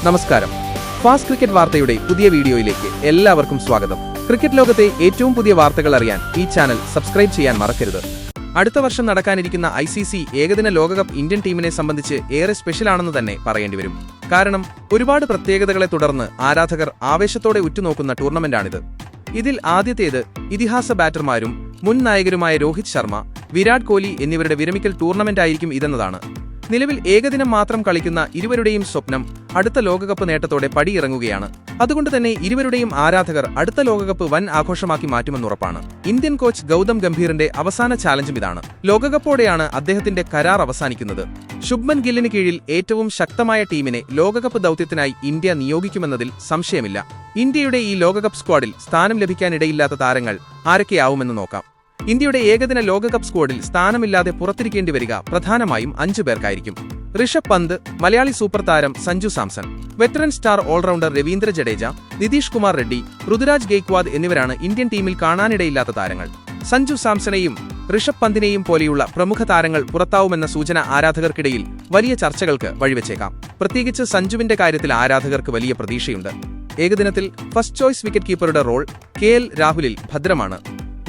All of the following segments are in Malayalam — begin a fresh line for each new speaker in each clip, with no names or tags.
നമസ്കാരം. ഫാസ്റ്റ് ക്രിക്കറ്റ് വാർത്തയുടെ പുതിയ വീഡിയോയിലേക്ക് എല്ലാവർക്കും സ്വാഗതം. ക്രിക്കറ്റ് ലോകത്തെ ഏറ്റവും പുതിയ വാർത്തകൾ അറിയാൻ ഈ ചാനൽ സബ്സ്ക്രൈബ് ചെയ്യാൻ മറക്കരുത്. അടുത്ത വർഷം നടക്കാനിരിക്കുന്ന ICC ഏകദിന ലോകകപ്പ് ഇന്ത്യൻ ടീമിനെ സംബന്ധിച്ച് ഏറെ സ്പെഷ്യലാണെന്ന് തന്നെ പറയേണ്ടിവരും. കാരണം ഒരുപാട് പ്രത്യേകതകളെ തുടർന്ന് ആരാധകർ ആവേശത്തോടെ ഉറ്റുനോക്കുന്ന ടൂർണമെന്റാണിത്. ഇതിൽ ആദ്യത്തേത് ഇതിഹാസ ബാറ്റർമാരും മുൻ നായകരുമായ രോഹിത് ശർമ്മ, വിരാട് കോഹ്ലി എന്നിവരുടെ വിരമിക്കൽ ടൂർണമെന്റായിരിക്കും ഇതെന്നതാണ്. നിലവിൽ ഏകദിനം മാത്രം കളിക്കുന്ന ഇരുവരുടെയും സ്വപ്നം അടുത്ത ലോകകപ്പ് നേട്ടത്തോടെ പടിയിറങ്ങുകയാണ്. അതുകൊണ്ട് തന്നെ ഇരുവരുടെയും ആരാധകർ അടുത്ത ലോകകപ്പ് വൻ ആഘോഷമാക്കി മാറ്റുമെന്നുറപ്പാണ്. ഇന്ത്യൻ കോച്ച് ഗൗതം ഗംഭീറിന്റെ അവസാന ചാലഞ്ചും ഇതാണ്. ലോകകപ്പോടെയാണ് അദ്ദേഹത്തിന്റെ കരാർ അവസാനിക്കുന്നത്. ശുഭ്മൻ ഗില്ലിന് കീഴിൽ ഏറ്റവും ശക്തമായ ടീമിനെ ലോകകപ്പ് ദൌത്യത്തിനായി ഇന്ത്യ നിയോഗിക്കുമെന്നതിൽ സംശയമില്ല. ഇന്ത്യയുടെ ഈ ലോകകപ്പ് സ്ക്വാഡിൽ സ്ഥാനം ലഭിക്കാനിടയില്ലാത്ത താരങ്ങൾ ആരൊക്കെയാവുമെന്ന് നോക്കാം. ഇന്ത്യയുടെ ഏകദിന ലോകകപ്പ് സ്ക്വാഡിൽ സ്ഥാനമില്ലാതെ പുറത്തിരിക്കേണ്ടി വരിക പ്രധാനമായും 5 പേർക്കായിരിക്കും. ഋഷഭ് പന്ത്, മലയാളി സൂപ്പർ താരം Sanju Samson, veteran star allrounder Ravindra Jadeja, Nitish Kumar Reddy, Ruturaj Gaikwad എന്നിവരാണ് ഇന്ത്യൻ ടീമിൽ കാണാനിടയില്ലാത്ത താരങ്ങൾ. സഞ്ജു സാംസണെയും ഋഷഭ് പന്തിനെയും പോലെയുള്ള പ്രമുഖ താരങ്ങൾ പുറത്താവുമെന്ന സൂചന ആരാധകർക്കിടയിൽ വലിയ ചർച്ചകൾക്ക് വഴിവെച്ചേക്കാം. പ്രത്യേകിച്ച് സഞ്ജുവിന്റെ കാര്യത്തിൽ ആരാധകർക്ക് വലിയ പ്രതീക്ഷയുണ്ട്. ഏകദിനത്തിൽ ഫസ്റ്റ് ചോയ്സ് വിക്കറ്റ് കീപ്പറുടെ റോൾ KL രാഹുലിൽ ഭദ്രമാണ്.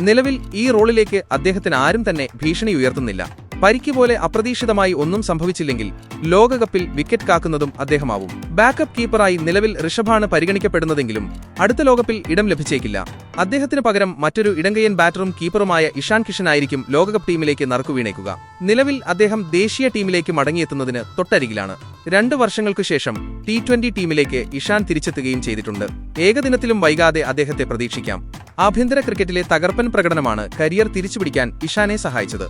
നിലവിൽ ഈ റോളിലേക്ക് അദ്ദേഹത്തിന് ആരും തന്നെ ഭീഷണി ഉയർത്തുന്നില്ല. പരിക്ക് പോലെ അപ്രതീക്ഷിതമായി ഒന്നും സംഭവിച്ചില്ലെങ്കിൽ ലോകകപ്പിൽ വിക്കറ്റ് കാക്കുന്നതും അദ്ദേഹമാവും. ബാക്കപ്പ് കീപ്പറായി നിലവിൽ ഋഷഭാണ് പരിഗണിക്കപ്പെടുന്നതെങ്കിലും അടുത്ത ലോകകപ്പിൽ ഇടം ലഭിച്ചേക്കില്ല. അദ്ദേഹത്തിന് പകരം മറ്റൊരു ഇടങ്കയ്യൻ ബാറ്ററും കീപ്പറുമായ ഇഷാൻ കിഷൻ ആയിരിക്കും ലോകകപ്പ് ടീമിലേക്ക് നറുക്കുവീണേക്കുക. നിലവിൽ അദ്ദേഹം ദേശീയ ടീമിലേക്ക് മടങ്ങിയെത്തുന്നതിന് തൊട്ടരികിലാണ്. 2 വർഷങ്ങൾക്കു ശേഷം T20 ടീമിലേക്ക് ഇഷാൻ തിരിച്ചെത്തുകയും ചെയ്തിട്ടുണ്ട്. ഏകദിനത്തിലും വൈകാതെ അദ്ദേഹത്തെ പ്രതീക്ഷിക്കാം. ആഭ്യന്തര ക്രിക്കറ്റിലെ തകർപ്പൻ പ്രകടനമാണ് കരിയർ തിരിച്ചുപിടിക്കാൻ ഇഷാനെ സഹായിച്ചത്.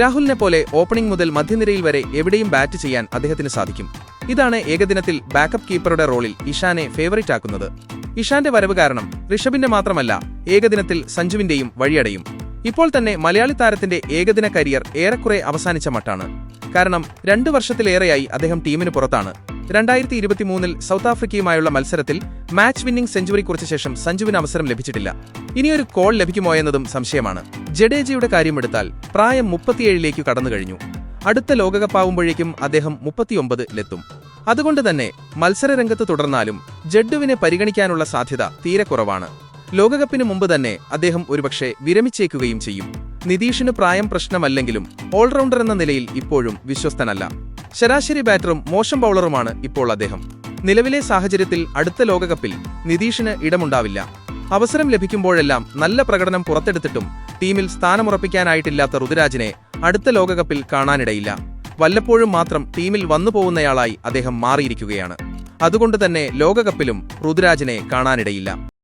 രാഹുലിനെ പോലെ ഓപ്പണിംഗ് മുതൽ മധ്യനിരയിൽ വരെ എവിടെയും ബാറ്റ് ചെയ്യാൻ അദ്ദേഹത്തിന് സാധിക്കും. ഇതാണ് ഏകദിനത്തിൽ ബാക്കപ്പ് കീപ്പറുടെ റോളിൽ ഇഷാനെ ഫേവറേറ്റ് ആക്കുന്നത്. ഇഷാന്റെ വരവ് കാരണം ഋഷഭിന്റെ മാത്രമല്ല ഏകദിനത്തിൽ സഞ്ജുവിന്റെയും വഴിയടയും. ഇപ്പോൾ തന്നെ മലയാളി താരത്തിന്റെ ഏകദിന കരിയർ ഏറെക്കുറെ അവസാനിച്ച മട്ടാണ്. കാരണം 2 വർഷത്തിലേറെയായി അദ്ദേഹം ടീമിന് പുറത്താണ്. 2023-ൽ സൗത്ത് ആഫ്രിക്കയുമായുള്ള മത്സരത്തിൽ മാച്ച് വിന്നിംഗ് സെഞ്ചുറി കുറിച്ച ശേഷം സഞ്ജുവിന് അവസരം ലഭിച്ചിട്ടില്ല. ഇനിയൊരു കോൾ ലഭിക്കുമോയെന്നതും സംശയമാണ്. ജഡേജയുടെ കാര്യമെടുത്താൽ പ്രായം 37ലേക്ക് കടന്നുകഴിഞ്ഞു. അടുത്ത ലോകകപ്പാവുമ്പോഴേക്കും അദ്ദേഹം 39-ലെത്തും. അതുകൊണ്ട് തന്നെ മത്സരരംഗത്ത് തുടർന്നാലും ജഡ്ഡുവിനെ പരിഗണിക്കാനുള്ള സാധ്യത തീരെ കുറവാണ്. ലോകകപ്പിന് മുമ്പ് തന്നെ അദ്ദേഹം ഒരുപക്ഷെ വിരമിച്ചേക്കുകയും ചെയ്യും. നിതീഷിന് പ്രായം പ്രശ്നമല്ലെങ്കിലും ഓൾറൗണ്ടർ എന്ന നിലയിൽ ഇപ്പോഴും വിശ്വസ്തനല്ല. ശരാശരി ബാറ്ററും മോശം ബൌളറുമാണ് ഇപ്പോൾ അദ്ദേഹം. നിലവിലെ സാഹചര്യത്തിൽ അടുത്ത ലോകകപ്പിൽ നിതീഷിന് ഇടമുണ്ടാവില്ല. അവസരം ലഭിക്കുമ്പോഴെല്ലാം നല്ല പ്രകടനം പുറത്തെടുത്തിട്ടും ടീമിൽ സ്ഥാനമുറപ്പിക്കാനായിട്ടില്ലാത്ത ഋതുരാജിനെ അടുത്ത ലോകകപ്പിൽ കാണാനിടയില്ല. വല്ലപ്പോഴും മാത്രം ടീമിൽ വന്നുപോകുന്നയാളായി അദ്ദേഹം മാറിയിരിക്കുകയാണ്. അതുകൊണ്ട് തന്നെ ലോകകപ്പിലും ഋതുരാജിനെ കാണാനിടയില്ല.